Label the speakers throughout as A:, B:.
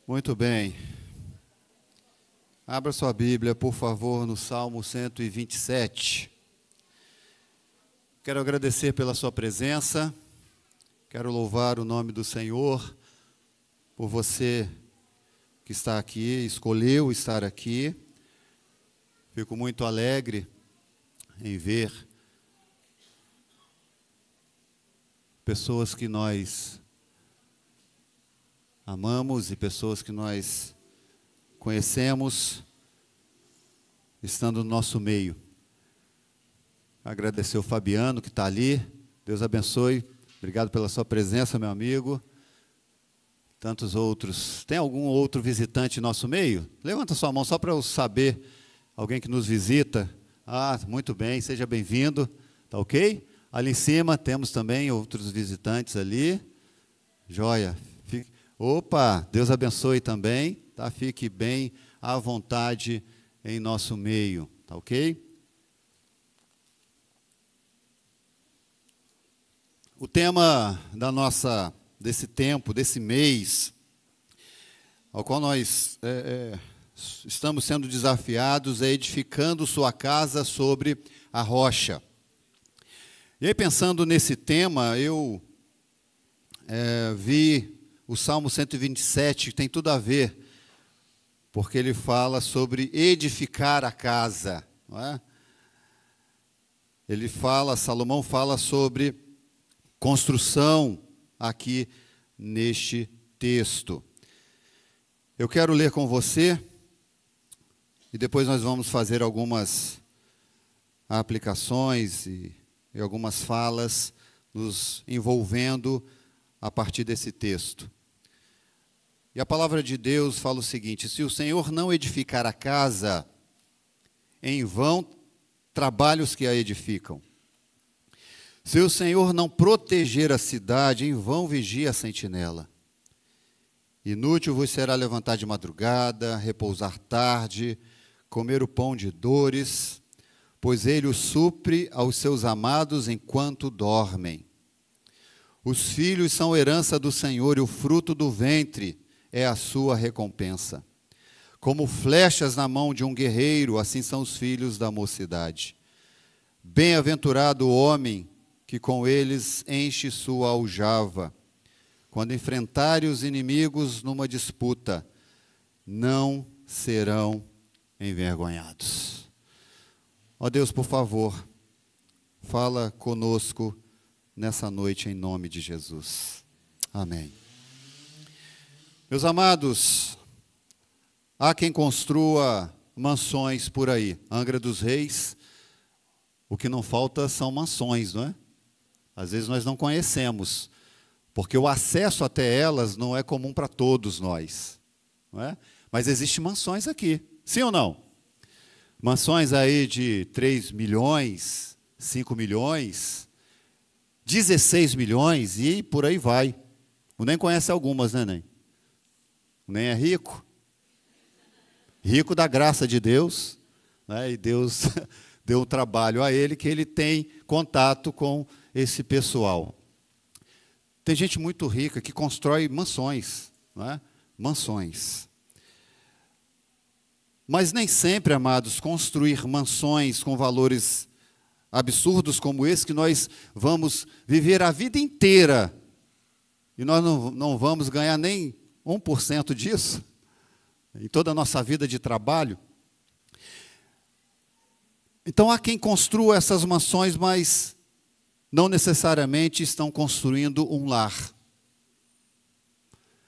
A: Muito bem. Abra sua Bíblia, por favor, no Salmo 127. Quero agradecer pela sua presença. Quero louvar o nome do Senhor por você que está aqui, escolheu estar aqui. Fico muito alegre em ver pessoas que nós amamos e pessoas que nós conhecemos estando no nosso meio. Agradecer o Fabiano que está ali. Deus abençoe. Obrigado pela sua presença, meu amigo. Tantos outros. Tem algum outro visitante em nosso meio? Levanta sua mão só para eu saber. Alguém que nos visita. Ah, muito bem, seja bem-vindo. Tá ok? Ali em cima temos também outros visitantes ali. Joia. Opa, Deus abençoe também. Tá? Fique bem à vontade em nosso meio. Tá ok? O tema desse tempo, desse mês, ao qual nós estamos sendo desafiados, é edificando sua casa sobre a rocha. E aí, pensando nesse tema, eu vi o Salmo 127, que tem tudo a ver, porque ele fala sobre edificar a casa, não é? Salomão fala sobre construção aqui neste texto. Eu quero ler com você e depois nós vamos fazer algumas aplicações e algumas falas nos envolvendo a partir desse texto. E a palavra de Deus fala o seguinte: se o Senhor não edificar a casa, em vão trabalham os que a edificam. Se o Senhor não proteger a cidade, em vão vigia a sentinela. Inútil vos será levantar de madrugada, repousar tarde, comer o pão de dores, pois ele o supre aos seus amados enquanto dormem. Os filhos são herança do Senhor, e o fruto do ventre é a sua recompensa. Como flechas na mão de um guerreiro, assim são os filhos da mocidade. Bem-aventurado o homem que com eles enche sua aljava. Quando enfrentarem os inimigos numa disputa, não serão envergonhados. Ó Deus, por favor, fala conosco nessa noite em nome de Jesus. Amém. Meus amados, há quem construa mansões por aí. Angra dos Reis, o que não falta são mansões, não é? Às vezes nós não conhecemos, porque o acesso até elas não é comum para todos nós, não é? Mas existem mansões aqui, sim ou não? Mansões aí de 3 milhões, 5 milhões, 16 milhões e por aí vai. O Nem conhece algumas, né, Nem? O Nem é rico. Rico da graça de Deus, né? E Deus deu o trabalho a ele, que ele tem contato com esse pessoal. Tem gente muito rica que constrói mansões, não é? Mansões. Mas nem sempre, amados, construir mansões com valores absurdos como esse, que nós vamos viver a vida inteira, e nós não vamos ganhar nem 1% disso, em toda a nossa vida de trabalho. Então há quem construa essas mansões, mas não necessariamente estão construindo um lar.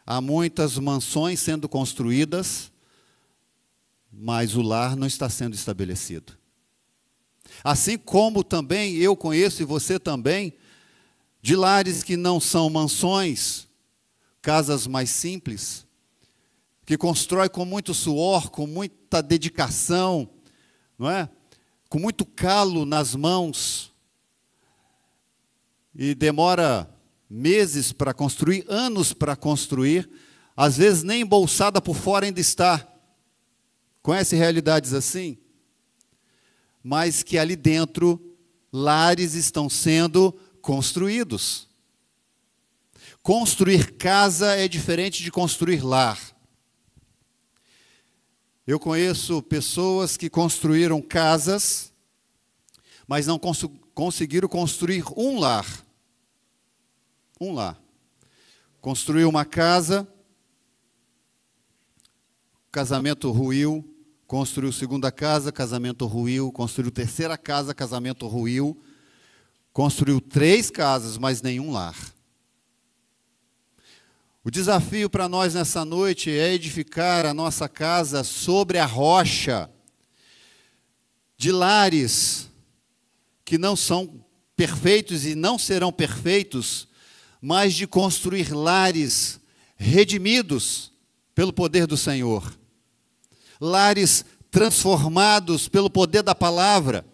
A: Há muitas mansões sendo construídas, mas o lar não está sendo estabelecido. Assim como também eu conheço, e você também, de lares que não são mansões, casas mais simples, que constrói com muito suor, com muita dedicação, não é? Com muito calo nas mãos, e demora meses para construir, anos para construir, às vezes nem embolsada por fora ainda está. Conhece realidades assim? Mas que ali dentro, lares estão sendo construídos. Construir casa é diferente de construir lar. Eu conheço pessoas que construíram casas, mas não conseguiram construir um lar. Um lar. Construiu uma casa, casamento ruiu, construiu segunda casa, casamento ruiu, construiu terceira casa, casamento ruiu, construiu 3 casas, mas nenhum lar. O desafio para nós nessa noite é edificar a nossa casa sobre a rocha de lares que não são perfeitos e não serão perfeitos, mas de construir lares redimidos pelo poder do Senhor. Lares transformados pelo poder da palavra.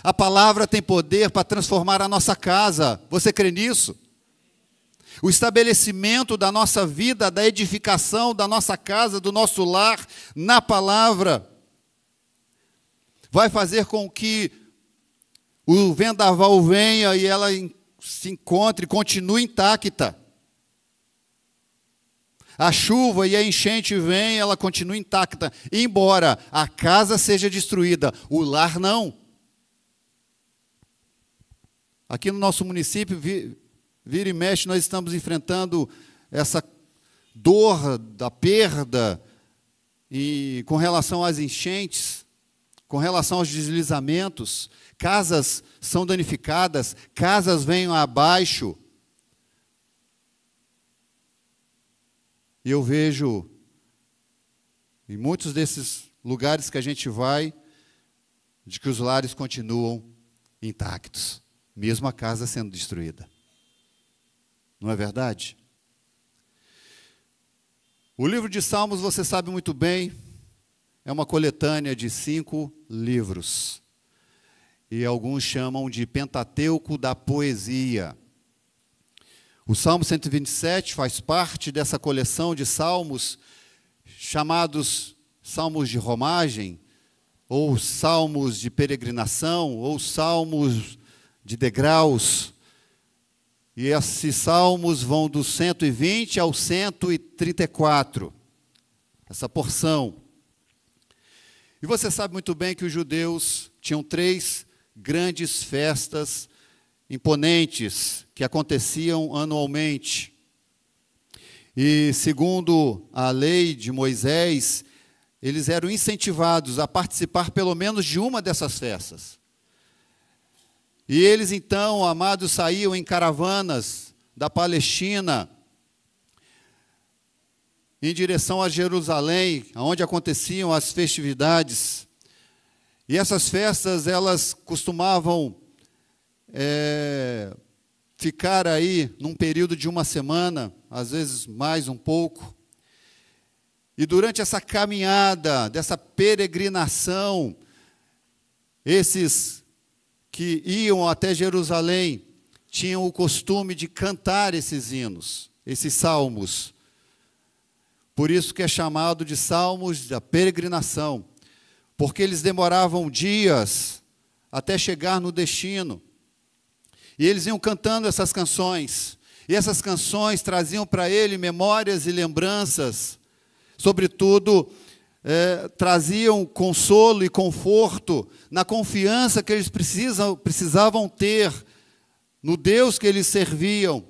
A: A palavra tem poder para transformar a nossa casa. Você crê nisso? O estabelecimento da nossa vida, da edificação da nossa casa, do nosso lar, na palavra, vai fazer com que o vendaval venha e ela se encontre, continue intacta. A chuva e a enchente vêm, ela continua intacta, embora a casa seja destruída, o lar não. Aqui no nosso município, vira e mexe, nós estamos enfrentando essa dor da perda e com relação às enchentes, com relação aos deslizamentos, casas são danificadas, casas vêm abaixo. E eu vejo, em muitos desses lugares que a gente vai, de que os lares continuam intactos, mesmo a casa sendo destruída. Não é verdade? O livro de Salmos, você sabe muito bem, é uma coletânea de 5 livros. E alguns chamam de Pentateuco da poesia. O Salmo 127 faz parte dessa coleção de salmos, chamados salmos de romagem, ou salmos de peregrinação, ou salmos de degraus. E esses salmos vão do 120 ao 134, essa porção. E você sabe muito bem que os judeus tinham 3 grandes festas imponentes que aconteciam anualmente. E, segundo a lei de Moisés, eles eram incentivados a participar pelo menos de uma dessas festas. E eles então, amados, saíam em caravanas da Palestina em direção a Jerusalém, onde aconteciam as festividades. E essas festas, elas costumavam ficar aí num período de uma semana, às vezes mais um pouco. E durante essa caminhada, dessa peregrinação, esses que iam até Jerusalém tinham o costume de cantar esses hinos, esses salmos. Por isso que é chamado de salmos da peregrinação, porque eles demoravam dias até chegar no destino. E eles iam cantando essas canções, e essas canções traziam para ele memórias e lembranças, sobretudo traziam consolo e conforto na confiança que eles precisavam ter no Deus que eles serviam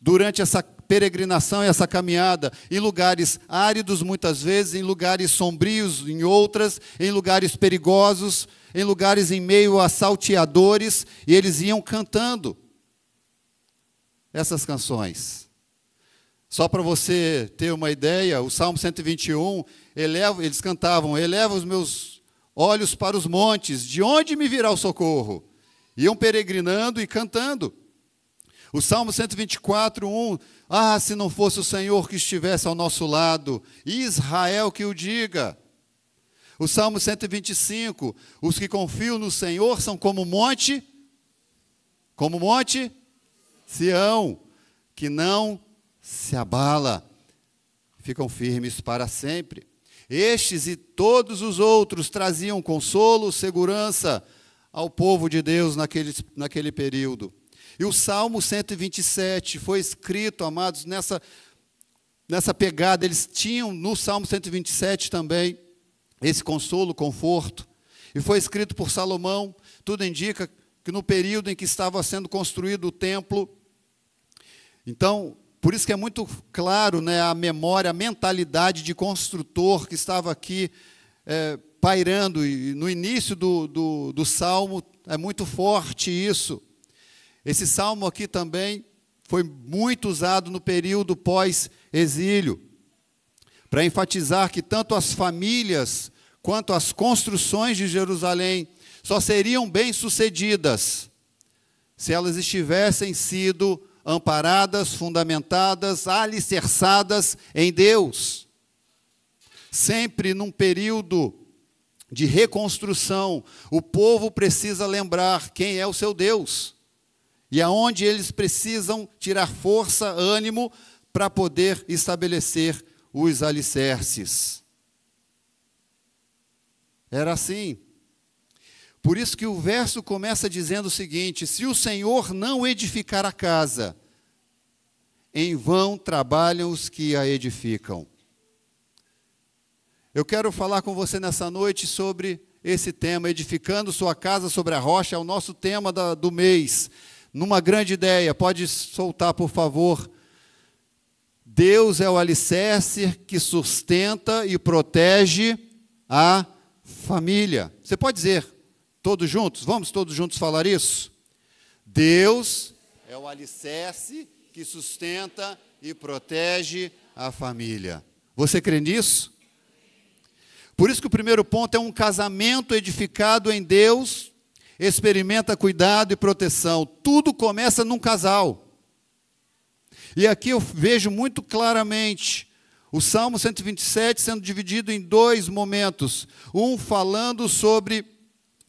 A: durante essa peregrinação e essa caminhada, em lugares áridos muitas vezes, em lugares sombrios em outras, em lugares perigosos, em lugares em meio a salteadores, e eles iam cantando essas canções. Só para você ter uma ideia, o Salmo 121, eles cantavam: eleva os meus olhos para os montes, de onde me virá o socorro? Iam peregrinando e cantando. O Salmo 124, 1, se não fosse o Senhor que estivesse ao nosso lado, Israel que o diga. O Salmo 125, os que confiam no Senhor são como monte Sião, que não se abala, ficam firmes para sempre. Estes e todos os outros traziam consolo, segurança ao povo de Deus naquele período. E o Salmo 127 foi escrito, amados, nessa pegada. Eles tinham no Salmo 127 também esse consolo, conforto. E foi escrito por Salomão. Tudo indica que no período em que estava sendo construído o templo. Então, por isso que é muito claro, né, a memória, a mentalidade de construtor que estava aqui pairando. E no início do Salmo é muito forte isso. Esse Salmo aqui também foi muito usado no período pós-exílio, para enfatizar que tanto as famílias quanto as construções de Jerusalém só seriam bem-sucedidas se elas estivessem sido amparadas, fundamentadas, alicerçadas em Deus. Sempre num período de reconstrução, o povo precisa lembrar quem é o seu Deus e aonde eles precisam tirar força, ânimo, para poder estabelecer os alicerces. Era assim. Por isso que o verso começa dizendo o seguinte: se o Senhor não edificar a casa, em vão trabalham os que a edificam. Eu quero falar com você nessa noite sobre esse tema, edificando sua casa sobre a rocha, é o nosso tema do mês. Numa grande ideia, pode soltar, por favor. Deus é o alicerce que sustenta e protege a família. Você pode dizer, todos juntos? Vamos todos juntos falar isso? Deus é o alicerce que sustenta e protege a família. Você crê nisso? Por isso que o primeiro ponto é um casamento edificado em Deus, experimenta cuidado e proteção. Tudo começa num casal. E aqui eu vejo muito claramente o Salmo 127 sendo dividido em dois momentos. Um falando sobre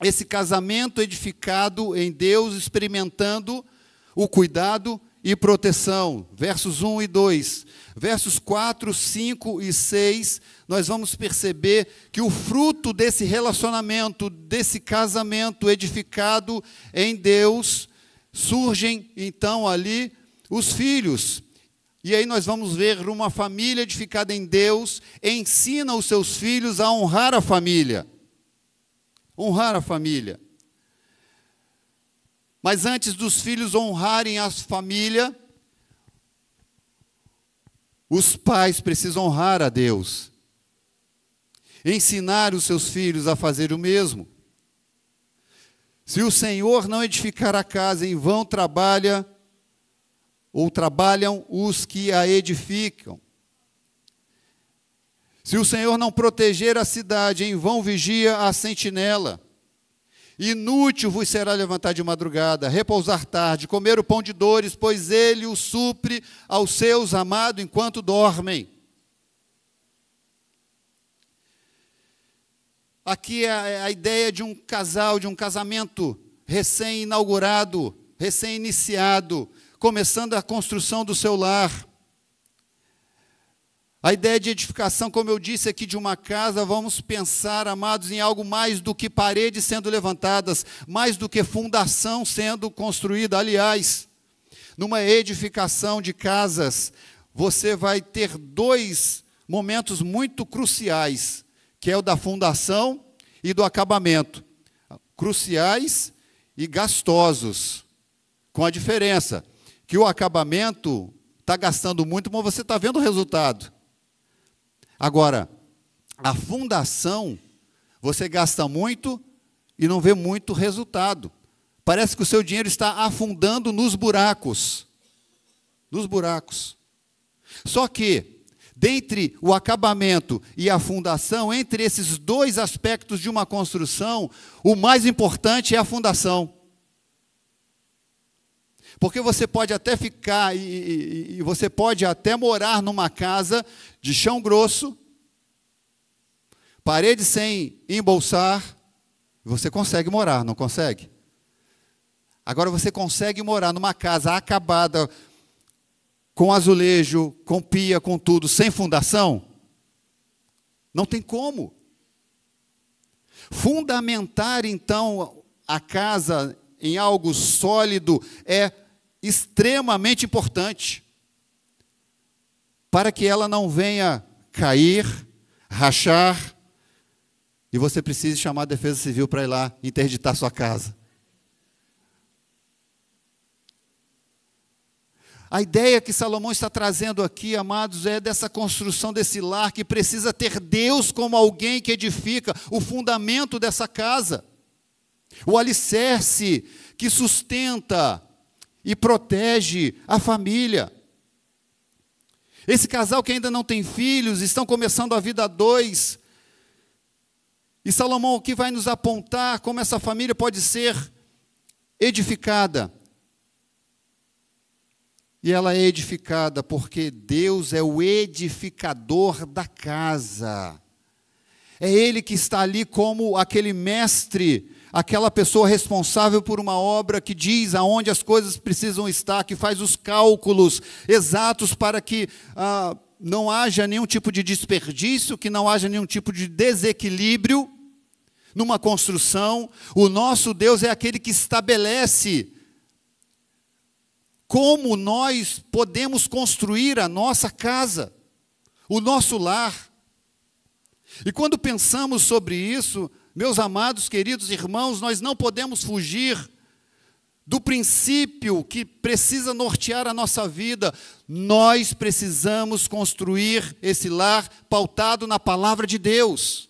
A: esse casamento edificado em Deus, experimentando o cuidado e proteção. Versos 1 e 2. Versos 4, 5 e 6, nós vamos perceber que o fruto desse relacionamento, desse casamento edificado em Deus, surgem então ali os filhos. E aí nós vamos ver uma família edificada em Deus, ensina os seus filhos a honrar a família. Honrar a família. Mas antes dos filhos honrarem a família, os pais precisam honrar a Deus. Ensinar os seus filhos a fazer o mesmo. Se o Senhor não edificar a casa, em vão trabalham os que a edificam. Se o Senhor não proteger a cidade, em vão vigia a sentinela. Inútil vos será levantar de madrugada, repousar tarde, comer o pão de dores, pois ele o supre aos seus amados enquanto dormem. Aqui é a ideia de um casal, de um casamento recém-inaugurado, recém-iniciado, começando a construção do seu lar. A ideia de edificação, como eu disse aqui, de uma casa, vamos pensar, amados, em algo mais do que paredes sendo levantadas, mais do que fundação sendo construída. Aliás, numa edificação de casas, você vai ter dois momentos muito cruciais, que é o da fundação e do acabamento. Cruciais e gastosos, com a diferença que o acabamento está gastando muito, mas você está vendo o resultado. Agora, a fundação, você gasta muito e não vê muito resultado. Parece que o seu dinheiro está afundando nos buracos. Nos buracos. Só que, dentre o acabamento e a fundação, entre esses dois aspectos de uma construção, o mais importante é a fundação. Porque você pode até ficar, e você pode até morar numa casa de chão grosso, parede sem embolsar, você consegue morar, não consegue? Agora você consegue morar numa casa acabada, com azulejo, com pia, com tudo, sem fundação? Não tem como. Fundamentar, então, a casa em algo sólido é extremamente importante, para que ela não venha cair, rachar, e você precisa chamar a Defesa Civil para ir lá interditar sua casa. A ideia que Salomão está trazendo aqui, amados, é dessa construção desse lar que precisa ter Deus como alguém que edifica o fundamento dessa casa, o alicerce que sustenta e protege a família. Esse casal que ainda não tem filhos, estão começando a vida a dois, e Salomão aqui vai nos apontar como essa família pode ser edificada. E ela é edificada porque Deus é o edificador da casa. É Ele que está ali como aquele mestre, aquela pessoa responsável por uma obra que diz aonde as coisas precisam estar, que faz os cálculos exatos para que não haja nenhum tipo de desperdício, que não haja nenhum tipo de desequilíbrio numa construção. O nosso Deus é aquele que estabelece como nós podemos construir a nossa casa, o nosso lar. E quando pensamos sobre isso, meus amados, queridos irmãos, nós não podemos fugir do princípio que precisa nortear a nossa vida. Nós precisamos construir esse lar pautado na palavra de Deus.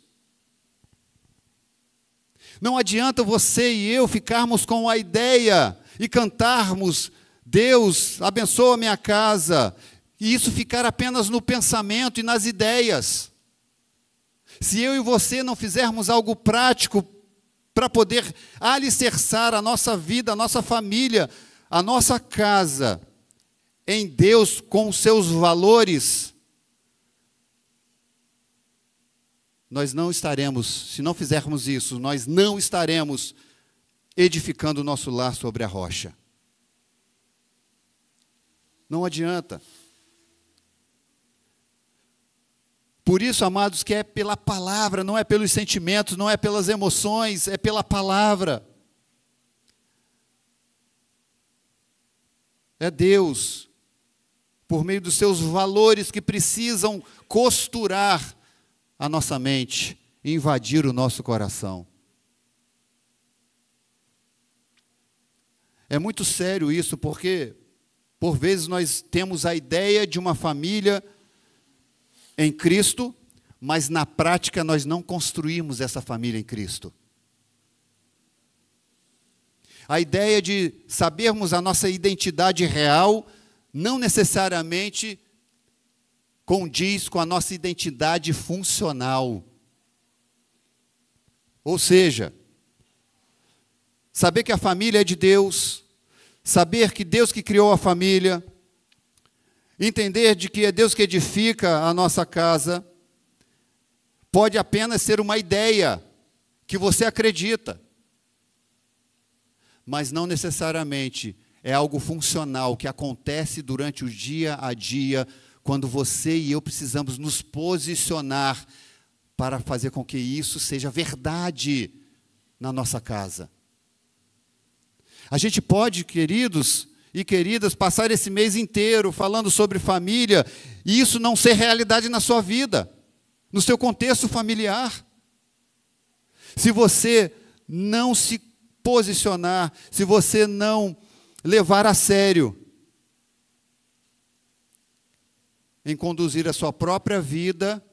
A: Não adianta você e eu ficarmos com a ideia e cantarmos: Deus, abençoa a minha casa, e isso ficar apenas no pensamento e nas ideias. Se eu e você não fizermos algo prático para poder alicerçar a nossa vida, a nossa família, a nossa casa em Deus com os seus valores, nós não estaremos, se não fizermos isso, nós não estaremos edificando o nosso lar sobre a rocha. Não adianta. Por isso, amados, que é pela palavra, não é pelos sentimentos, não é pelas emoções, é pela palavra. É Deus, por meio dos seus valores, que precisam costurar a nossa mente e invadir o nosso coração. É muito sério isso, porque por vezes nós temos a ideia de uma família em Cristo, mas na prática nós não construímos essa família em Cristo. A ideia de sabermos a nossa identidade real não necessariamente condiz com a nossa identidade funcional. Ou seja, saber que a família é de Deus, saber que Deus que criou a família, entender de que é Deus que edifica a nossa casa, pode apenas ser uma ideia que você acredita, mas não necessariamente é algo funcional que acontece durante o dia a dia, quando você e eu precisamos nos posicionar para fazer com que isso seja verdade na nossa casa. A gente pode, queridos e queridas, passar esse mês inteiro falando sobre família e isso não ser realidade na sua vida, no seu contexto familiar. Se você não se posicionar, se você não levar a sério em conduzir a sua própria vida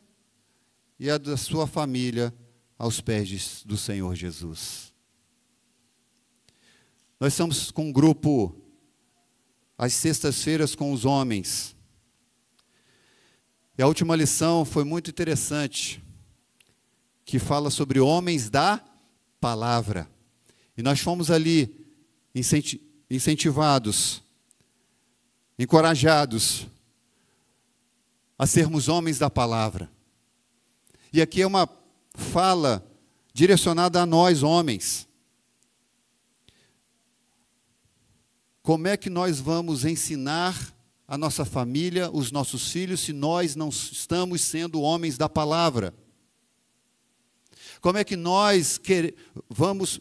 A: e a da sua família aos pés do Senhor Jesus. Nós estamos com um grupo às sextas-feiras com os homens. E a última lição foi muito interessante, que fala sobre homens da palavra. E nós fomos ali incentivados, encorajados a sermos homens da palavra. E aqui é uma fala direcionada a nós, homens. Como é que nós vamos ensinar a nossa família, os nossos filhos, se nós não estamos sendo homens da palavra? Como é que nós vamos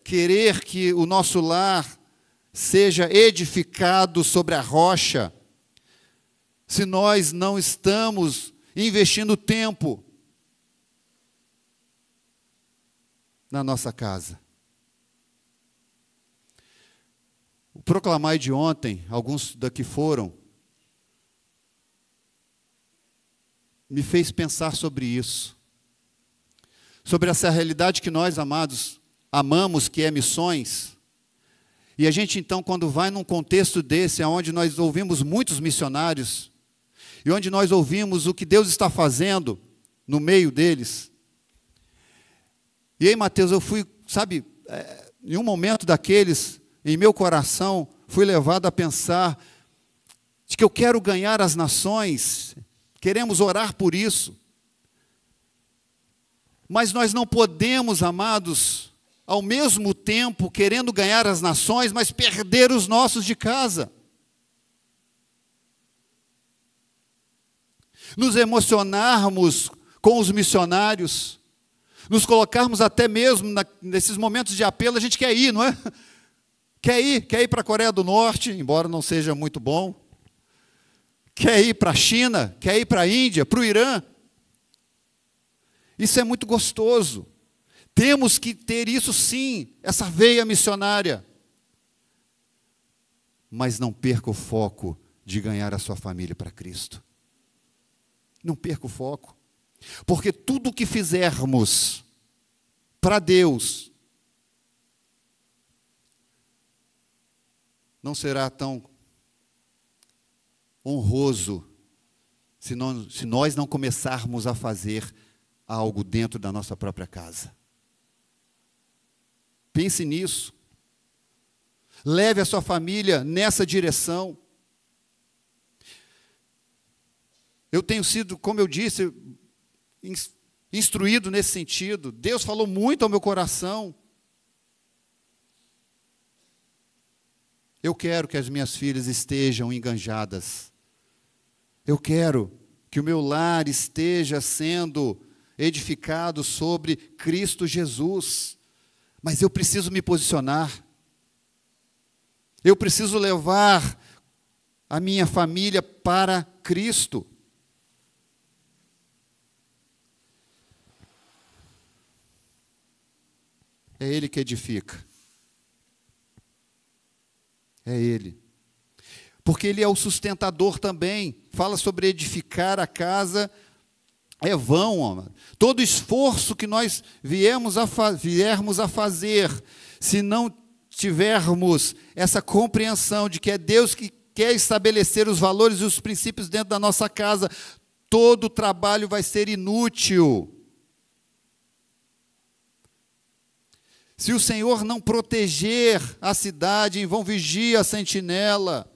A: querer que o nosso lar seja edificado sobre a rocha, se nós não estamos investindo tempo na nossa casa. O Proclamai de ontem, alguns daqui foram, me fez pensar sobre isso. Sobre essa realidade que nós, amados, amamos, que é missões. E a gente, então, quando vai num contexto desse, onde nós ouvimos muitos missionários, e onde nós ouvimos o que Deus está fazendo no meio deles. E aí, Mateus, eu fui, sabe, em um momento daqueles, em meu coração, fui levado a pensar de que eu quero ganhar as nações, queremos orar por isso. Mas nós não podemos, amados, ao mesmo tempo, querendo ganhar as nações, mas perder os nossos de casa. Nos emocionarmos com os missionários, nos colocarmos até mesmo nesses momentos de apelo, a gente quer ir, não é? Quer ir para a Coreia do Norte, embora não seja muito bom. Quer ir para a China, quer ir para a Índia, para o Irã. Isso é muito gostoso. Temos que ter isso sim, essa veia missionária. Mas não perca o foco de ganhar a sua família para Cristo. Não perca o foco. Porque tudo o que fizermos para Deus não será tão honroso se nós não começarmos a fazer algo dentro da nossa própria casa. Pense nisso. Leve a sua família nessa direção. Eu tenho sido, como eu disse, instruído nesse sentido. Deus falou muito ao meu coração. Eu quero que as minhas filhas estejam enganjadas. Eu quero que o meu lar esteja sendo edificado sobre Cristo Jesus. Mas eu preciso me posicionar. Eu preciso levar a minha família para Cristo. É Ele que edifica. É Ele. Porque Ele é o sustentador também. Fala sobre edificar a casa. É vão, amado. Todo esforço que nós viermos a fazer, se não tivermos essa compreensão de que é Deus que quer estabelecer os valores e os princípios dentro da nossa casa, todo o trabalho vai ser inútil. Se o Senhor não proteger a cidade, em vão vigia a sentinela.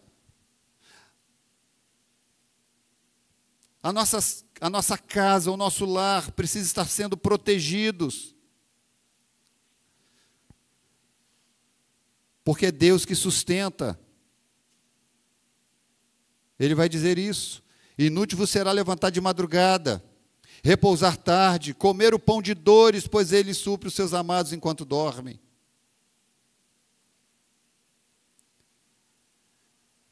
A: A nossa casa, o nosso lar precisa estar sendo protegidos. Porque é Deus que sustenta. Ele vai dizer isso. Inútil vos será levantar de madrugada, repousar tarde, comer o pão de dores, pois Ele supre os seus amados enquanto dormem.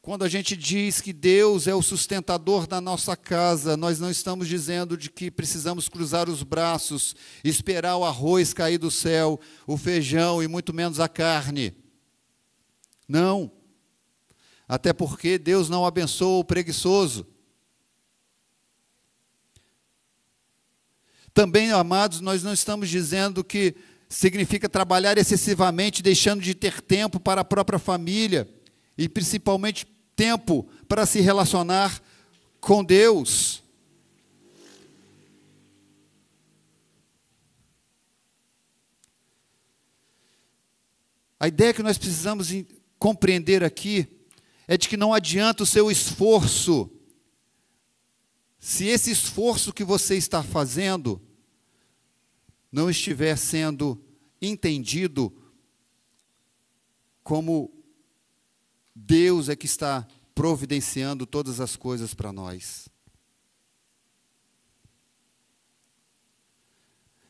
A: Quando a gente diz que Deus é o sustentador da nossa casa, nós não estamos dizendo de que precisamos cruzar os braços, esperar o arroz cair do céu, o feijão e muito menos a carne. Não. Até porque Deus não abençoa o preguiçoso. Também, amados, nós não estamos dizendo que significa trabalhar excessivamente, deixando de ter tempo para a própria família, e principalmente tempo para se relacionar com Deus. A ideia que nós precisamos compreender aqui é de que não adianta o seu esforço, se esse esforço que você está fazendo não estiver sendo entendido como Deus é que está providenciando todas as coisas para nós.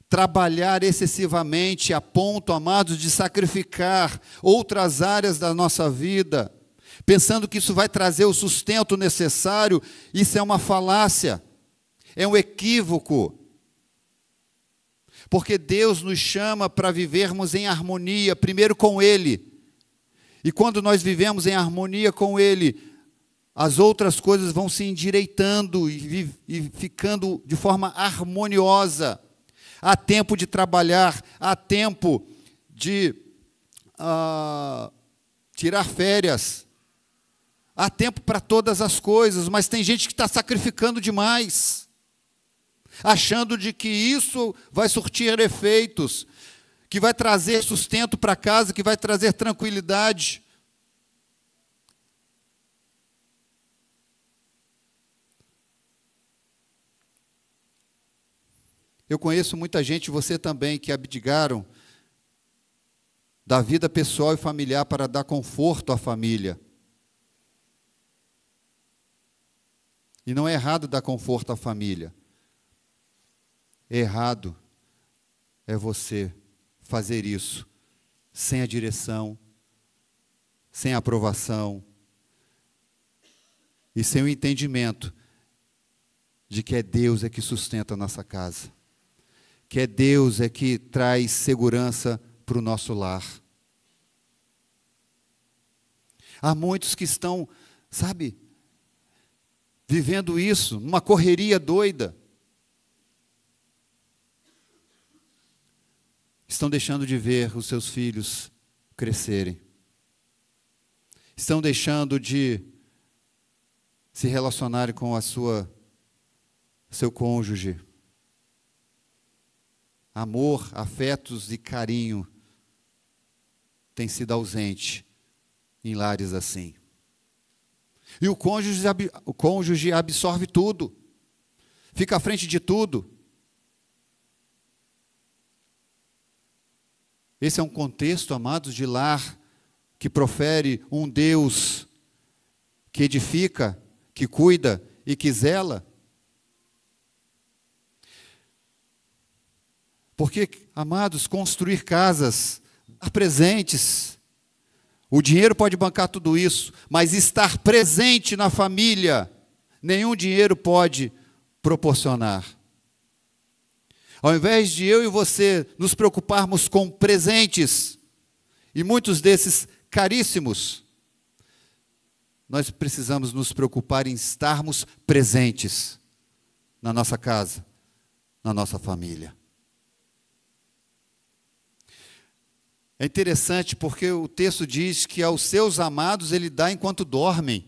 A: Trabalhar excessivamente a ponto, amados, de sacrificar outras áreas da nossa vida, pensando que isso vai trazer o sustento necessário, isso é uma falácia, é um equívoco. porque Deus nos chama para vivermos em harmonia, primeiro com Ele. E quando nós vivemos em harmonia com Ele, as outras coisas vão se endireitando e ficando de forma harmoniosa. Há tempo de trabalhar, há tempo de tirar férias, há tempo para todas as coisas, mas tem gente que está sacrificando demais, achando de que isso vai surtir efeitos, que vai trazer sustento para casa, que vai trazer tranquilidade. Eu conheço muita gente, você também, que abdicaram da vida pessoal e familiar para dar conforto à família. E não é errado dar conforto à família. Errado é você fazer isso sem a direção, sem a aprovação e sem o entendimento de que é Deus que sustenta a nossa casa, que é Deus que traz segurança para o nosso lar. Há muitos que estão, vivendo isso, numa correria doida. Estão deixando de ver os seus filhos crescerem. Estão deixando de se relacionarem com seu cônjuge. Amor, afetos e carinho tem sido ausente em lares assim. E o cônjuge absorve tudo, fica à frente de tudo. Esse é um contexto, amados, de lar que profere um Deus que edifica, que cuida e que zela. Porque, amados, construir casas, dar presentes, o dinheiro pode bancar tudo isso, mas estar presente na família, nenhum dinheiro pode proporcionar. Ao invés de eu e você nos preocuparmos com presentes, e muitos desses caríssimos, nós precisamos nos preocupar em estarmos presentes na nossa casa, na nossa família. É interessante porque o texto diz que aos seus amados ele dá enquanto dormem.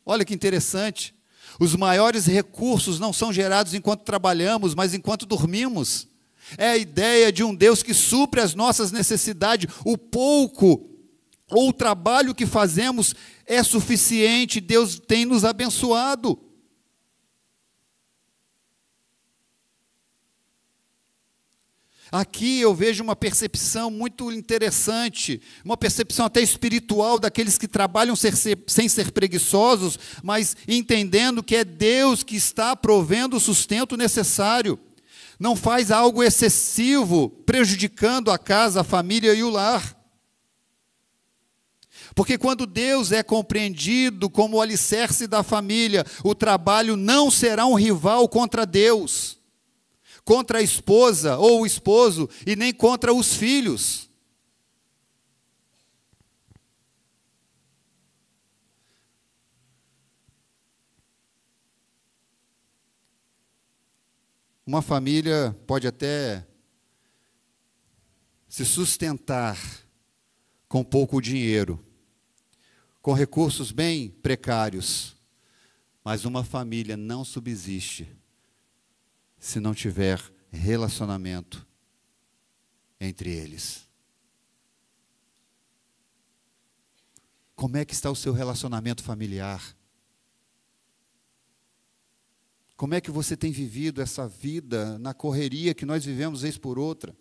A: Olha que interessante. Os maiores recursos não são gerados enquanto trabalhamos, mas enquanto dormimos. É a ideia de um Deus que supre as nossas necessidades. O pouco ou o trabalho que fazemos é suficiente. Deus tem nos abençoado. Aqui eu vejo uma percepção muito interessante, uma percepção até espiritual daqueles que trabalham sem ser preguiçosos, mas entendendo que é Deus que está provendo o sustento necessário. Não faz algo excessivo, prejudicando a casa, a família e o lar. Porque quando Deus é compreendido como o alicerce da família, o trabalho não será um rival contra Deus, contra a esposa ou o esposo, e nem contra os filhos. Uma família pode até se sustentar com pouco dinheiro, com recursos bem precários, mas uma família não subsiste se não tiver relacionamento entre eles. Como é que está o seu relacionamento familiar? Como é que você tem vivido essa vida na correria que nós vivemos vez por outra?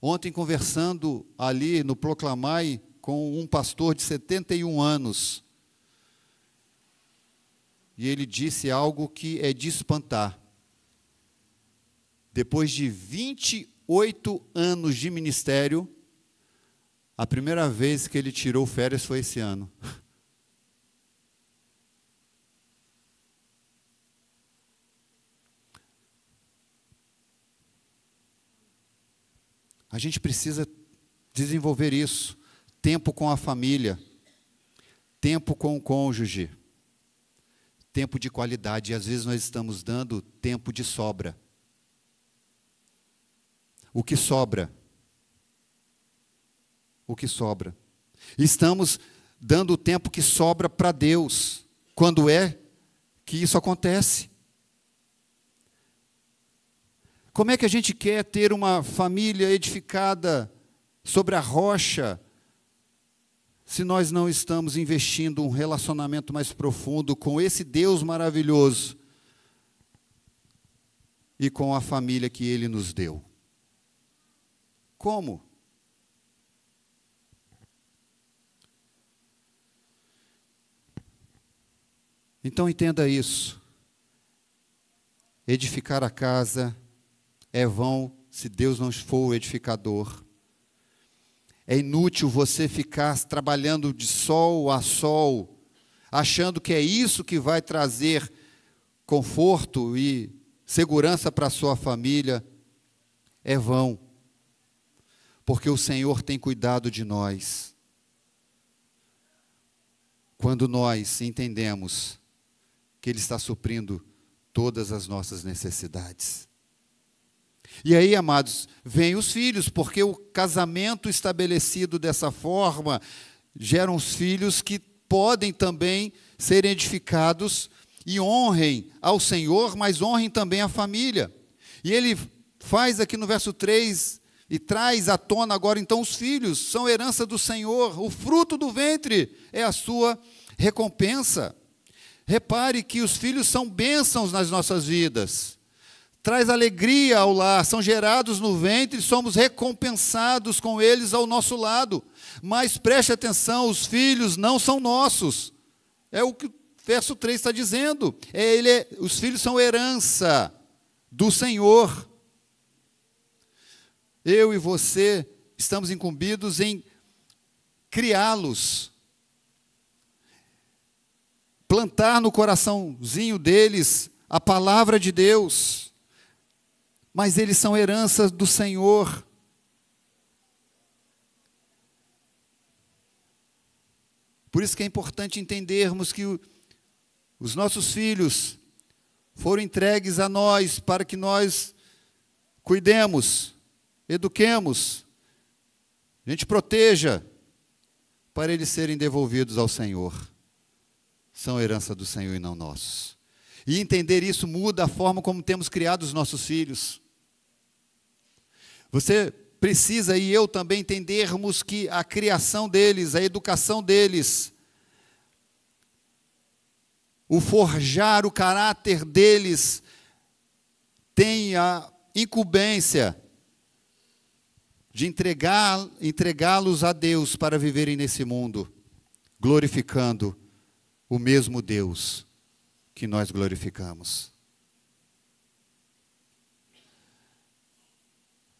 A: Ontem, conversando ali no Proclamai com um pastor de 71 anos, e ele disse algo que é de espantar. Depois de 28 anos de ministério, a primeira vez que ele tirou férias foi esse ano. A gente precisa desenvolver isso. Tempo com a família, tempo com o cônjuge, tempo de qualidade. E às vezes nós estamos dando tempo de sobra. O que sobra? O que sobra? Estamos dando o tempo que sobra para Deus. Quando é que isso acontece? Como é que a gente quer ter uma família edificada sobre a rocha, se nós não estamos investindo um relacionamento mais profundo com esse Deus maravilhoso e com a família que Ele nos deu? Como? Então entenda isso. Edificar a casa é vão se Deus não for o edificador. É inútil você ficar trabalhando de sol a sol, achando que é isso que vai trazer conforto e segurança para a sua família. É vão, porque o Senhor tem cuidado de nós. Quando nós entendemos que Ele está suprindo todas as nossas necessidades. E aí, amados, vêm os filhos, porque o casamento estabelecido dessa forma gera uns filhos que podem também ser edificados e honrem ao Senhor, mas honrem também a família. E ele faz aqui no verso 3, e traz à tona agora então os filhos, são herança do Senhor, o fruto do ventre é a sua recompensa. Repare que os filhos são bênçãos nas nossas vidas. Traz alegria ao lar, são gerados no ventre e somos recompensados com eles ao nosso lado. Mas preste atenção, os filhos não são nossos. É o que o verso 3 está dizendo. Os filhos são herança do Senhor. Eu e você estamos incumbidos em criá-los, plantar no coraçãozinho deles a palavra de Deus. Mas eles são heranças do Senhor. Por isso que é importante entendermos que os nossos filhos foram entregues a nós para que nós cuidemos, eduquemos, a gente proteja, para eles serem devolvidos ao Senhor. São herança do Senhor e não nossos. E entender isso muda a forma como temos criado os nossos filhos. Você precisa, e eu também, entendermos que a criação deles, a educação deles, o forjar o caráter deles, tem a incumbência de entregá-los a Deus para viverem nesse mundo, glorificando o mesmo Deus que nós glorificamos.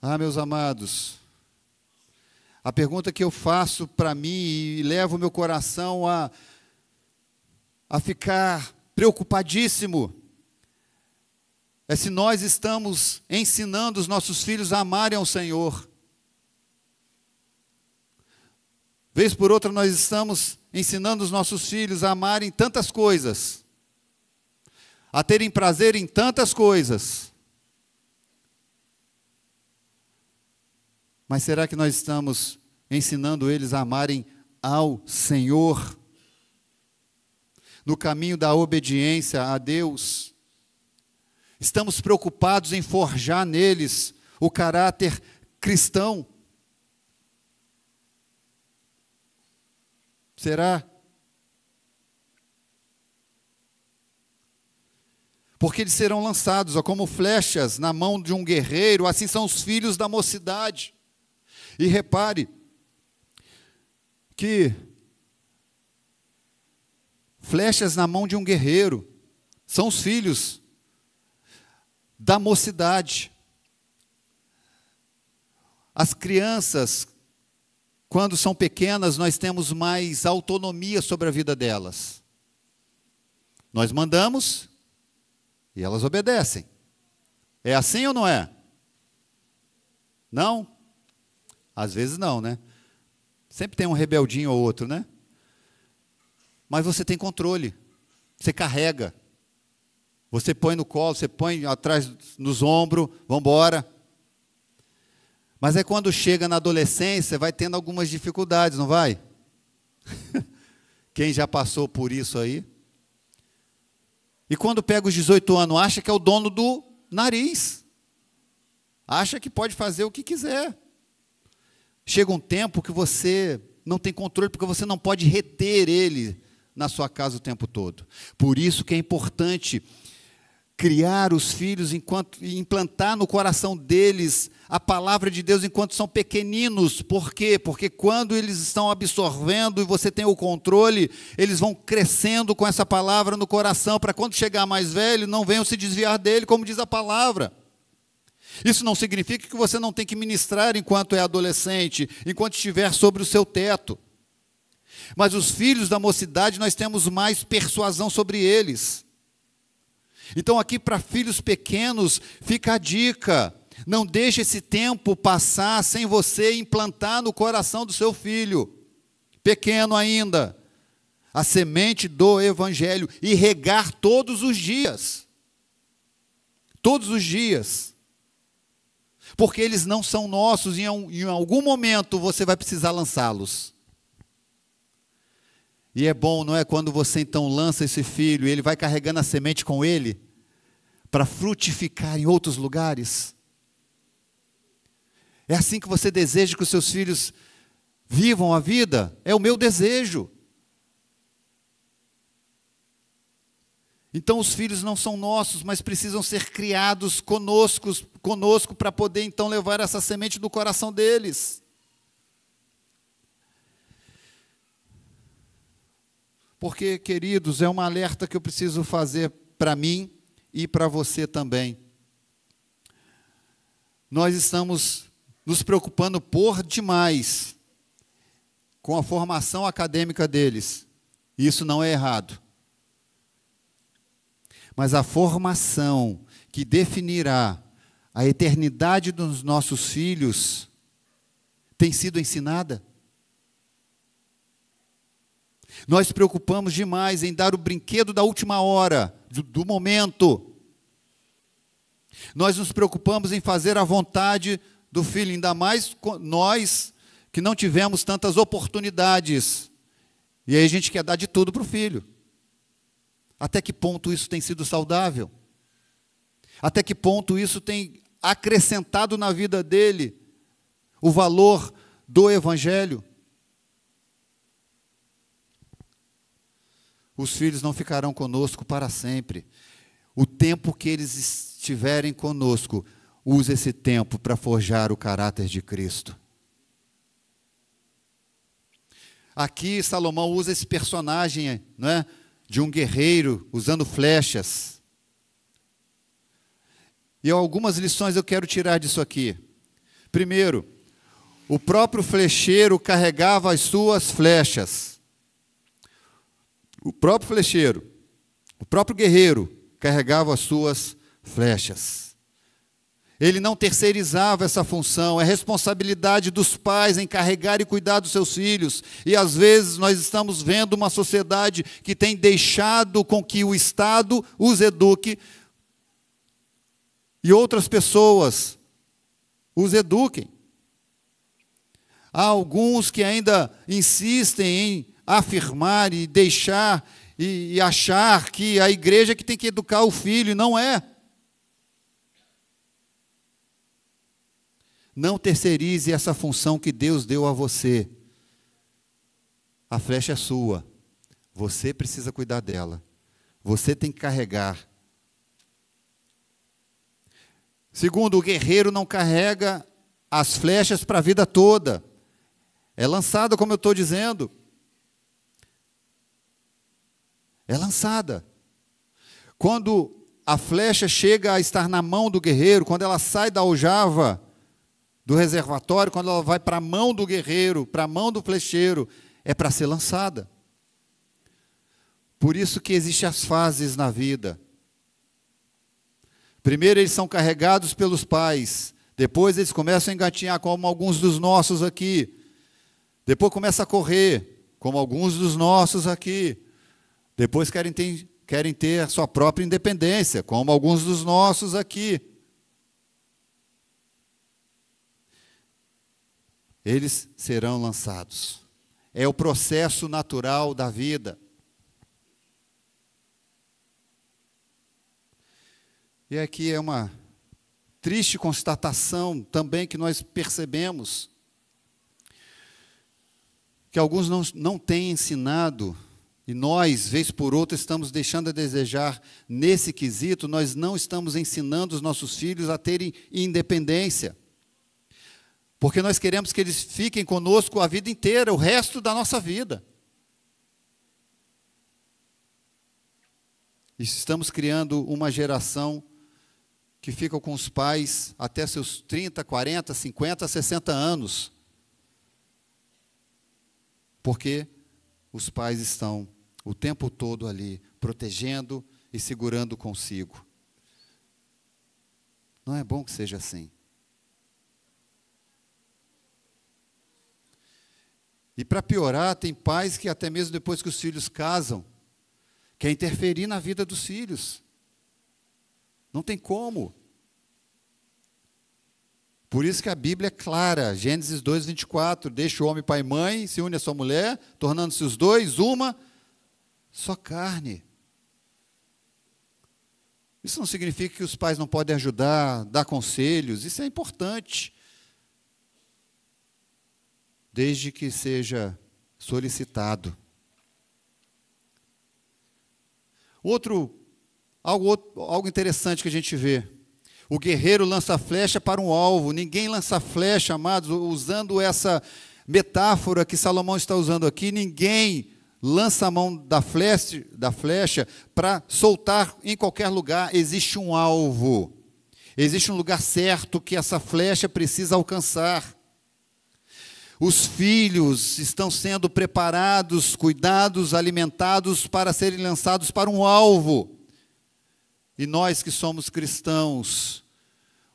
A: Ah, meus amados, a pergunta que eu faço para mim e levo o meu coração a ficar preocupadíssimo é se nós estamos ensinando os nossos filhos a amarem ao Senhor. Vez por outra nós estamos ensinando os nossos filhos a amarem tantas coisas, a terem prazer em tantas coisas. Mas será que nós estamos ensinando eles a amarem ao Senhor? No caminho da obediência a Deus? Estamos preocupados em forjar neles o caráter cristão? Será? Porque eles serão lançados, como flechas na mão de um guerreiro, assim são os filhos da mocidade. E repare que flechas na mão de um guerreiro são os filhos da mocidade. As crianças, quando são pequenas, nós temos mais autonomia sobre a vida delas. Nós mandamos e elas obedecem. É assim ou não é? Não? Às vezes não, né? Sempre tem um rebeldinho ou outro, né? Mas você tem controle. Você carrega. Você põe no colo, você põe atrás nos ombros, vamos embora. Mas é quando chega na adolescência, vai tendo algumas dificuldades, não vai? Quem já passou por isso aí? E quando pega os 18 anos, acha que é o dono do nariz. Acha que pode fazer o que quiser. Chega um tempo que você não tem controle, porque você não pode reter ele na sua casa o tempo todo. Por isso que é importante criar os filhos e implantar no coração deles a palavra de Deus enquanto são pequeninos. Por quê? Porque quando eles estão absorvendo e você tem o controle, eles vão crescendo com essa palavra no coração, para quando chegar mais velho, não venham se desviar dele, como diz a palavra. Isso não significa que você não tem que ministrar enquanto é adolescente, enquanto estiver sobre o seu teto. Mas os filhos da mocidade, nós temos mais persuasão sobre eles. Então aqui para filhos pequenos, fica a dica: não deixe esse tempo passar sem você implantar no coração do seu filho, pequeno ainda, a semente do Evangelho, e regar todos os dias. Todos os dias. Porque eles não são nossos, e em algum momento você vai precisar lançá-los. E é bom, não é? Quando você então lança esse filho, e ele vai carregando a semente com ele, para frutificar em outros lugares. É assim que você deseja que os seus filhos vivam a vida? É o meu desejo. Então os filhos não são nossos, mas precisam ser criados conosco para poder então levar essa semente do coração deles. Porque, queridos, é um alerta que eu preciso fazer para mim e para você também. Nós estamos nos preocupando por demais com a formação acadêmica deles. Isso não é errado. Mas a formação que definirá a eternidade dos nossos filhos tem sido ensinada. Nós preocupamos demais em dar o brinquedo da última hora, do momento. Nós nos preocupamos em fazer a vontade do filho, ainda mais nós que não tivemos tantas oportunidades. E aí a gente quer dar de tudo para o filho. Até que ponto isso tem sido saudável? Até que ponto isso tem acrescentado na vida dele o valor do Evangelho? Os filhos não ficarão conosco para sempre. O tempo que eles estiverem conosco, use esse tempo para forjar o caráter de Cristo. Aqui Salomão usa esse personagem, não é, de um guerreiro usando flechas. E algumas lições eu quero tirar disso aqui. Primeiro, o próprio flecheiro carregava as suas flechas. O próprio flecheiro, o próprio guerreiro carregava as suas flechas. Ele não terceirizava essa função. É responsabilidade dos pais em carregar e cuidar dos seus filhos. E às vezes nós estamos vendo uma sociedade que tem deixado com que o Estado os eduque e outras pessoas os eduquem. Há alguns que ainda insistem em afirmar e deixar e achar que a igreja que tem que educar o filho, e não é. Não terceirize essa função que Deus deu a você. A flecha é sua. Você precisa cuidar dela. Você tem que carregar. Segundo, o guerreiro não carrega as flechas para a vida toda. É lançada, como eu estou dizendo. É lançada. Quando a flecha chega a estar na mão do guerreiro, quando ela sai da aljava do reservatório, quando ela vai para a mão do guerreiro, para a mão do flecheiro, é para ser lançada. Por isso que existem as fases na vida. Primeiro eles são carregados pelos pais, Depois eles começam a engatinhar, como alguns dos nossos aqui. Depois começa a correr, como alguns dos nossos aqui. Depois querem ter a sua própria independência, como alguns dos nossos aqui. Eles serão lançados. É o processo natural da vida. E aqui é uma triste constatação também que nós percebemos, que alguns não têm ensinado, e nós, vez por outra, estamos deixando a desejar nesse quesito. Nós não estamos ensinando os nossos filhos a terem independência, porque nós queremos que eles fiquem conosco a vida inteira, o resto da nossa vida. E estamos criando uma geração que fica com os pais até seus 30, 40, 50, 60 anos. Porque os pais estão o tempo todo ali, protegendo e segurando consigo. Não é bom que seja assim. E para piorar, tem pais que até mesmo depois que os filhos casam, quer interferir na vida dos filhos. Não tem como. Por isso que a Bíblia é clara, Gênesis 2, 24, deixa o homem pai e mãe, se une à sua mulher, tornando-se os dois uma só carne. Isso não significa que os pais não podem ajudar, dar conselhos, isso é importante, desde que seja solicitado. Algo interessante que a gente vê. O guerreiro lança a flecha para um alvo. Ninguém lança flecha, amados, usando essa metáfora que Salomão está usando aqui. Ninguém lança a mão da flecha para soltar em qualquer lugar. Existe um alvo. Existe um lugar certo que essa flecha precisa alcançar. Os filhos estão sendo preparados, cuidados, alimentados para serem lançados para um alvo. E nós que somos cristãos,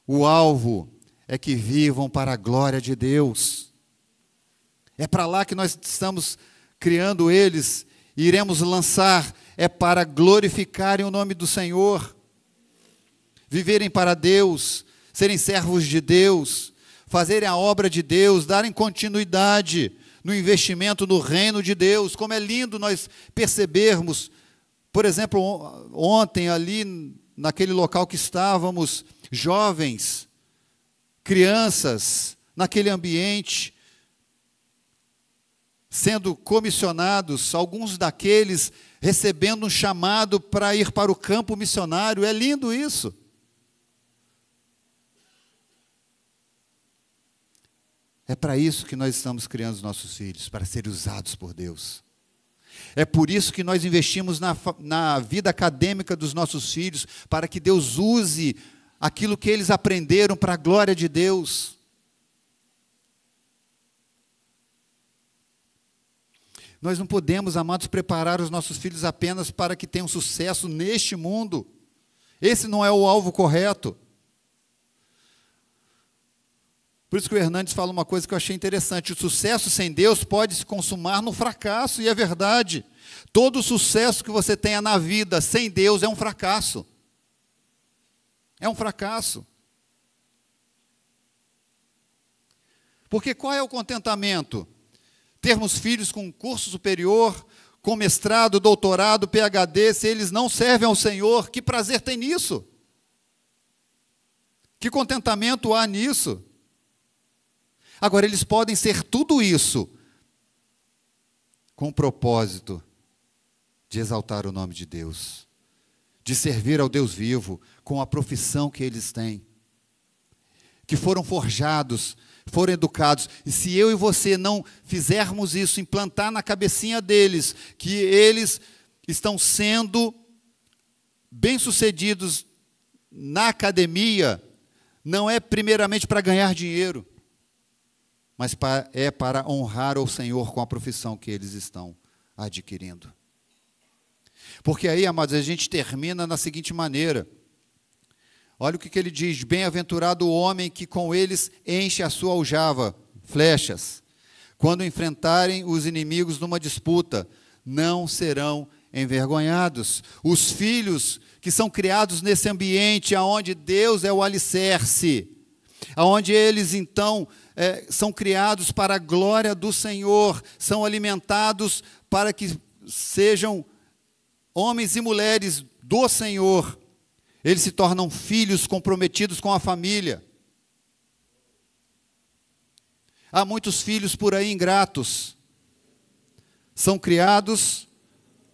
A: o alvo é que vivam para a glória de Deus. É para lá que nós estamos criando eles, e iremos lançar, é para glorificarem o nome do Senhor, viverem para Deus, serem servos de Deus, fazerem a obra de Deus, darem continuidade no investimento no reino de Deus. Como é lindo nós percebermos, por exemplo, ontem ali, naquele local que estávamos, jovens, crianças, naquele ambiente, sendo comissionados, alguns daqueles recebendo um chamado para ir para o campo missionário. É lindo isso. É para isso que nós estamos criando os nossos filhos, para serem usados por Deus. É por isso que nós investimos na vida acadêmica dos nossos filhos, para que Deus use aquilo que eles aprenderam para a glória de Deus. Nós não podemos, amados, preparar os nossos filhos apenas para que tenham sucesso neste mundo. Esse não é o alvo correto. Por isso que o Hernandes fala uma coisa que eu achei interessante: o sucesso sem Deus pode se consumar no fracasso, e é verdade. Todo sucesso que você tenha na vida sem Deus é um fracasso. É um fracasso. Porque qual é o contentamento? Termos filhos com curso superior, com mestrado, doutorado, PhD, se eles não servem ao Senhor, que prazer tem nisso? Que contentamento há nisso? Agora, eles podem ser tudo isso com o propósito de exaltar o nome de Deus, de servir ao Deus vivo, com a profissão que eles têm, que foram forjados, foram educados. E se eu e você não fizermos isso, implantar na cabecinha deles, que eles estão sendo bem-sucedidos na academia, não é primeiramente para ganhar dinheiro, mas é para honrar o Senhor com a profissão que eles estão adquirindo. Porque aí, amados, a gente termina na seguinte maneira: Olha o que ele diz: bem-aventurado o homem que com eles enche a sua aljava, flechas. Quando enfrentarem os inimigos numa disputa, não serão envergonhados. Os filhos que são criados nesse ambiente onde Deus é o alicerce, onde eles então são criados para a glória do Senhor, são alimentados para que sejam homens e mulheres do Senhor, eles se tornam filhos comprometidos com a família. Há muitos filhos por aí ingratos, são criados,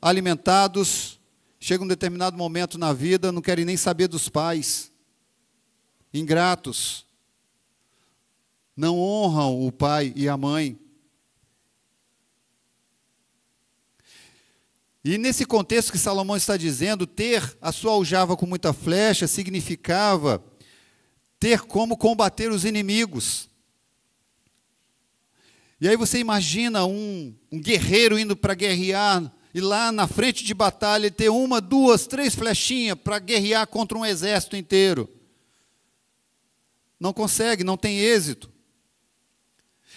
A: alimentados, chega um determinado momento na vida, não querem nem saber dos pais, ingratos, não honram o pai e a mãe. E nesse contexto que Salomão está dizendo, ter a sua aljava com muita flecha significava ter como combater os inimigos. E aí você imagina um guerreiro indo para guerrear, e lá na frente de batalha ter 1, 2, 3 flechinhas para guerrear contra um exército inteiro. Não consegue, não tem êxito.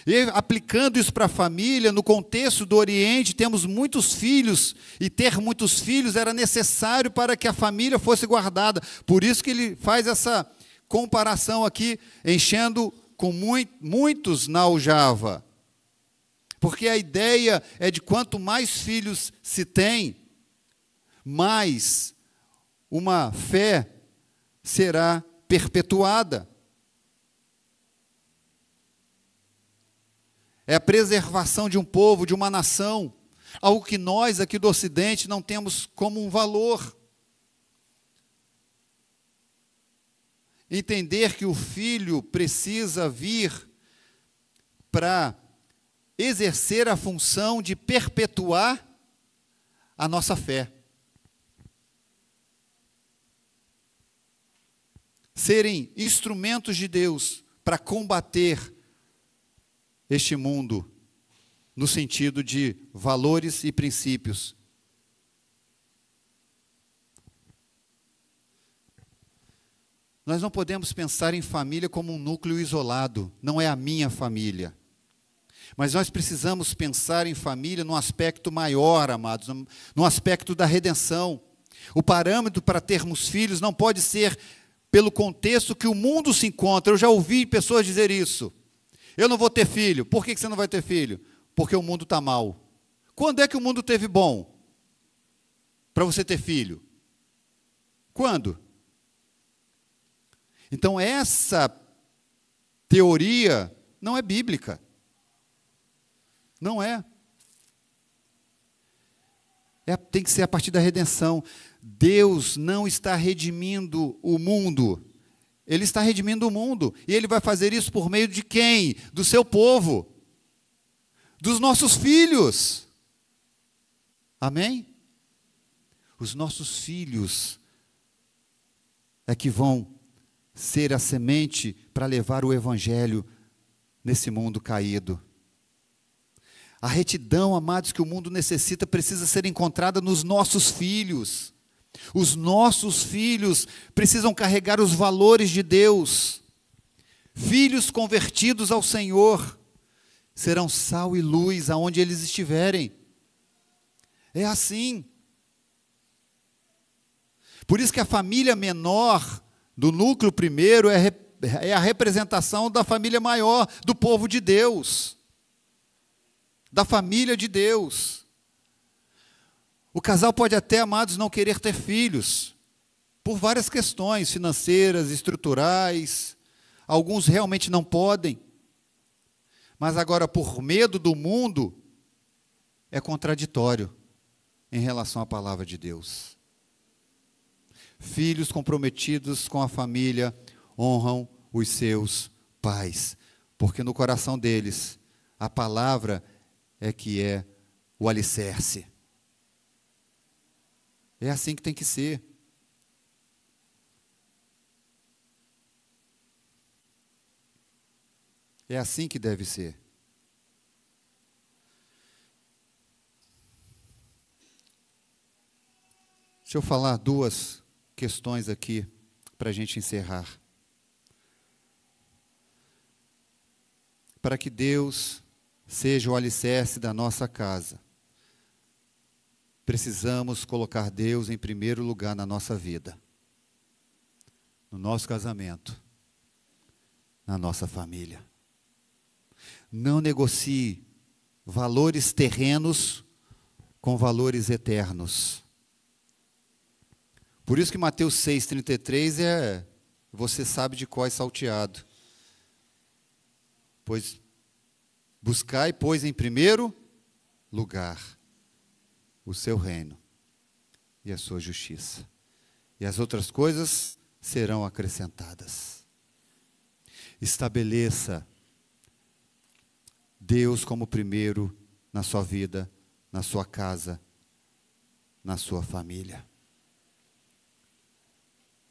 A: E aplicando isso para a família, no contexto do Oriente, temos muitos filhos, e ter muitos filhos era necessário para que a família fosse guardada. Por isso que ele faz essa comparação aqui, enchendo com muitos na aljava. Porque a ideia é de quanto mais filhos se tem, mais uma fé será perpetuada. É a preservação de um povo, de uma nação, algo que nós aqui do Ocidente não temos como um valor. Entender que o filho precisa vir para exercer a função de perpetuar a nossa fé. Serem instrumentos de Deus para combater este mundo, no sentido de valores e princípios. Nós não podemos pensar em família como um núcleo isolado, não é a minha família. Mas nós precisamos pensar em família num aspecto maior, amados, num aspecto da redenção. O parâmetro para termos filhos não pode ser pelo contexto que o mundo se encontra. Eu já ouvi pessoas dizer isso. Eu não vou ter filho. Por que você não vai ter filho? Porque o mundo está mal. Quando é que o mundo teve bom para você ter filho? Quando? Então essa teoria não é bíblica. Não é. Tem que ser a partir da redenção. Deus não está redimindo o mundo. Ele está redimindo o mundo. E Ele vai fazer isso por meio de quem? Do seu povo. Dos nossos filhos. Amém? Os nossos filhos é que vão ser a semente para levar o Evangelho nesse mundo caído. A retidão, amados, que o mundo necessita precisa ser encontrada nos nossos filhos. Os nossos filhos precisam carregar os valores de Deus. Filhos convertidos ao Senhor serão sal e luz aonde eles estiverem. É assim. Por isso que a família menor do núcleo primeiro é a representação da família maior, do povo de Deus. Da família de Deus. O casal pode até, amados, não querer ter filhos, por várias questões financeiras, estruturais, alguns realmente não podem, mas agora por medo do mundo, é contraditório em relação à palavra de Deus. Filhos comprometidos com a família honram os seus pais, porque no coração deles a palavra é que é o alicerce. É assim que tem que ser. É assim que deve ser. Deixa eu falar duas questões aqui para a gente encerrar. Para que Deus seja o alicerce da nossa casa, precisamos colocar Deus em primeiro lugar na nossa vida, no nosso casamento, na nossa família. Não negocie valores terrenos com valores eternos. Por isso que Mateus 6,33 você sabe de cor salteado. Pois buscai, pois, em primeiro lugar o seu reino e a sua justiça, e as outras coisas serão acrescentadas. Estabeleça Deus como primeiro na sua vida, na sua casa, na sua família.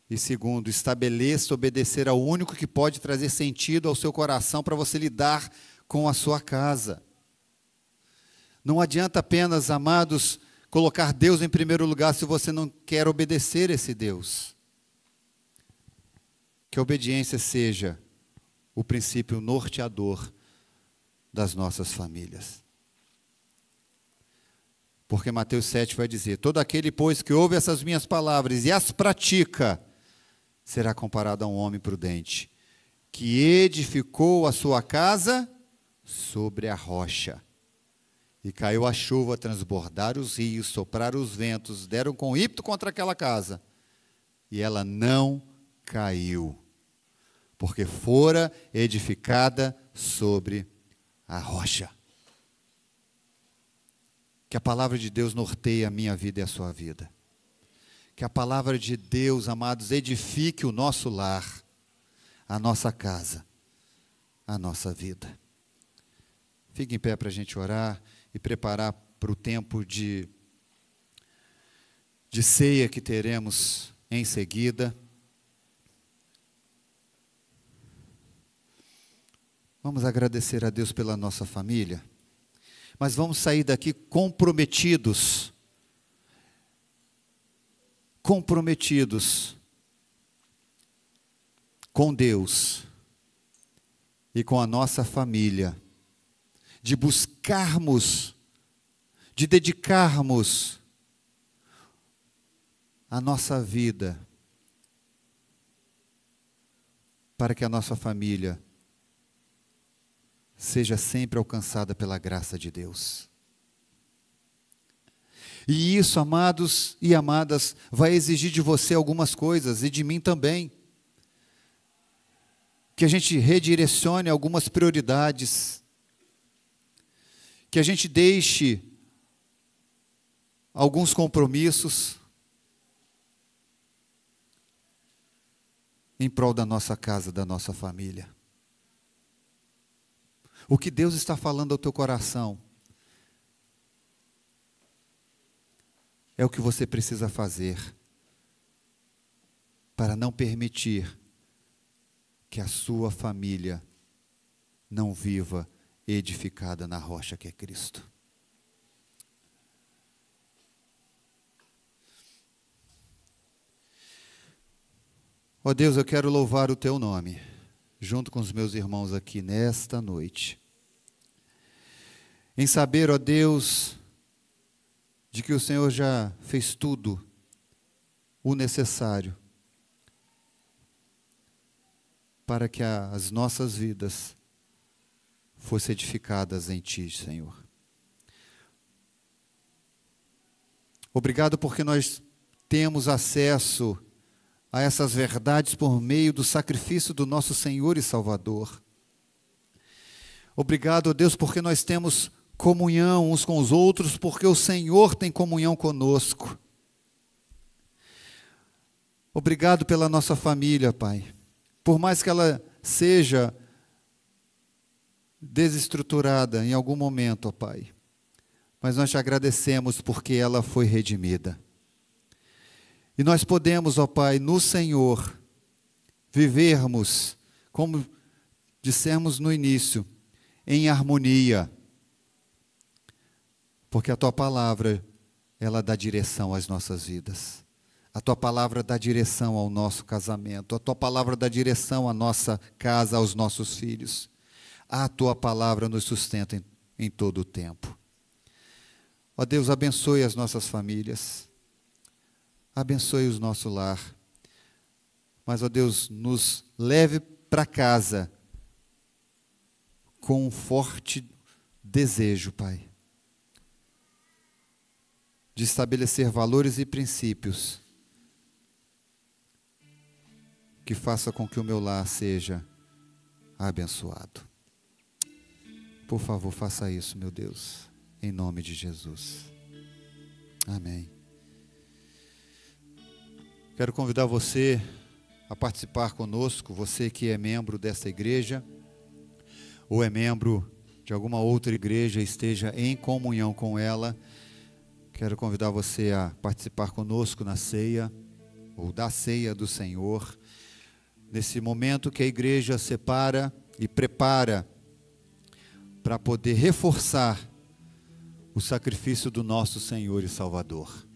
A: E segundo, estabeleça obedecer ao único que pode trazer sentido ao seu coração para você lidar com a sua casa. Não adianta apenas, amados, colocar Deus em primeiro lugar se você não quer obedecer esse Deus. Que a obediência seja o princípio norteador das nossas famílias. Porque Mateus 7 vai dizer: todo aquele, pois, que ouve essas minhas palavras e as pratica, será comparado a um homem prudente, que edificou a sua casa sobre a rocha. E caiu a chuva, transbordaram os rios, sopraram os ventos, deram com ímpeto contra aquela casa. E ela não caiu, porque fora edificada sobre a rocha. Que a palavra de Deus norteie a minha vida e a sua vida. Que a palavra de Deus, amados, edifique o nosso lar, a nossa casa, a nossa vida. Fique em pé para a gente orar e preparar para o tempo de ceia que teremos em seguida. Vamos agradecer a Deus pela nossa família, mas vamos sair daqui comprometidos com Deus e com a nossa família, de buscarmos, de dedicarmos a nossa vida para que a nossa família seja sempre alcançada pela graça de Deus. E isso, amados e amadas, vai exigir de você algumas coisas, e de mim também. Que a gente redirecione algumas prioridades, que a gente deixe alguns compromissos em prol da nossa casa, da nossa família. O que Deus está falando ao teu coração é o que você precisa fazer para não permitir que a sua família não viva edificada na rocha que é Cristo. Ó Deus, eu quero louvar o teu nome, junto com os meus irmãos aqui nesta noite, em saber, ó Deus, de que o Senhor já fez tudo o necessário para que as nossas vidas fossem edificadas em Ti, Senhor. Obrigado porque nós temos acesso a essas verdades por meio do sacrifício do nosso Senhor e Salvador. Obrigado, ó Deus, porque nós temos comunhão uns com os outros, porque o Senhor tem comunhão conosco. Obrigado pela nossa família, Pai. Por mais que ela seja desestruturada em algum momento, ó Pai, mas nós te agradecemos porque ela foi redimida. E nós podemos, ó Pai, no Senhor, vivermos, como dissemos no início, em harmonia, porque a Tua palavra, ela dá direção às nossas vidas. A Tua palavra dá direção ao nosso casamento. A Tua palavra dá direção à nossa casa, aos nossos filhos. A Tua palavra nos sustenta em todo o tempo. Ó Deus, abençoe as nossas famílias. Abençoe o nosso lar. Mas, ó Deus, nos leve para casa com um forte desejo, Pai, de estabelecer valores e princípios que faça com que o meu lar seja abençoado. Por favor, faça isso, meu Deus, em nome de Jesus. Amém. Quero convidar você a participar conosco, você que é membro dessa igreja, ou é membro de alguma outra igreja, esteja em comunhão com ela. Quero convidar você a participar conosco na ceia, ou da ceia do Senhor, nesse momento que a igreja separa e prepara para poder reforçar o sacrifício do nosso Senhor e Salvador.